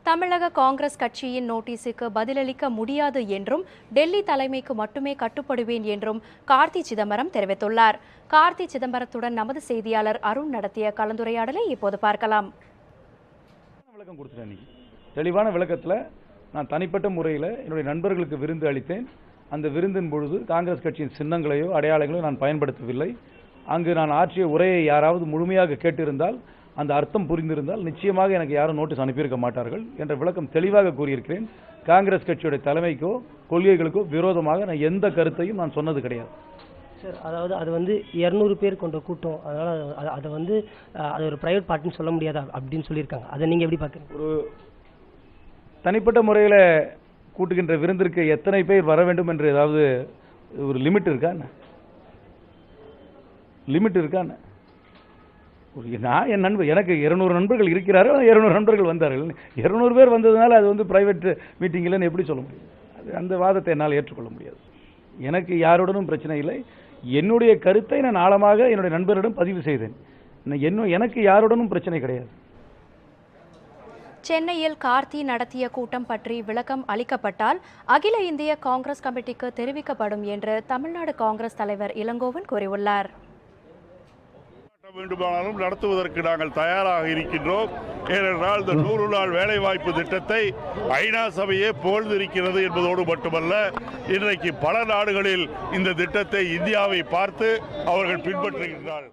தமிழக காங்கிரஸ் கட்சியின் நோட்டீஸுக்கு பதிலளிக்க முடியாது என்றும் டெல்லி தலைமைக்கு மட்டுமே கட்டுப்படுவேன் என்றும் கார்த்தி சிதம்பரம் தெரிவித்துள்ளார். கார்த்தி சிதம்பரத்துடன் நமது செய்தியாளர் அருண் நடத்திய கலந்துரையாடலை இப்போது பார்க்கலாம். தெளிவான விளக்கத்தில் நான் தனிப்பட்ட முறையில் என்னுடைய நண்பர்களுக்கு விருந்து அளித்தேன். அந்த விருந்தின் பொழுது காங்கிரஸ் கட்சியின் சின்னங்களையோ அடையாளங்களையோ நான் பயன்படுத்தவில்லை. அங்கு நான் ஆற்றிய உரையை யாராவது முழுமையாக கேட்டிருந்தால், அந்த அர்த்தம் புரிந்திருந்தால் நிச்சயமாக எனக்கு யாரும் நோட்டீஸ் அனுப்பியிருக்க மாட்டார்கள் என்ற விளக்கம் தெளிவாக கூறியிருக்கிறேன். காங்கிரஸ் கட்சியுடைய தலைமைக்கோ கொள்கைகளுக்கோ விரோதமாக நான் எந்த கருத்தையும் நான் சொன்னது கிடையாது. சார், அதாவது அது 200 பேர் கொண்ட கூட்டம், அதனால் அதை அது ஒரு பிரைவேட் பார்ட்டின்னு சொல்ல முடியாதா அப்படின்னு சொல்லியிருக்காங்க. அதை நீங்கள் எப்படி பார்க்குறீங்க? ஒரு தனிப்பட்ட முறையில் கூட்டுகின்ற விருந்திற்கு எத்தனை பேர் வர வேண்டும் என்று ஏதாவது ஒரு லிமிட் இருக்கான்னு நான் என் நண்பர், எனக்கு 200 நண்பர்கள் இருக்கிறார்கள், 200 நண்பர்கள் வந்தார்கள். 200 பேர் வந்ததுனால அது பிரைவேட் மீட்டிங் இல்லைன்னு எப்படி சொல்ல முடியும்? அந்த வாதத்தை என்னால் ஏற்றுக்கொள்ள முடியாது. எனக்கு யாருடனும் பிரச்சனை இல்லை. என்னுடைய கருத்தை நான் ஆழமாக என்னுடைய நண்பரிடம் பதிவு செய்தேன். எனக்கு யாருடனும் பிரச்சனை கிடையாது. சென்னையில் கார்த்தி நடத்திய கூட்டம் பற்றி விளக்கம் அளிக்கப்பட்டால் அகில இந்திய காங்கிரஸ் கமிட்டிக்கு தெரிவிக்கப்படும் என்று தமிழ்நாடு காங்கிரஸ் தலைவர் இளங்கோவன் கூறியுள்ளார். வேண்டுமானாலும் நடத்துவதற்கு நாங்கள் தயாராக இருக்கின்றோம். ஏனென்றால் இந்த 100 நாள் வேலைவாய்ப்பு திட்டத்தை ஐநா சபையே புகழ்ந்திருக்கிறது என்பதோடு மட்டுமல்ல, இன்றைக்கு பல நாடுகளில் இந்த திட்டத்தை இந்தியாவை பார்த்து அவர்கள் பின்பற்றுகின்றார்கள்.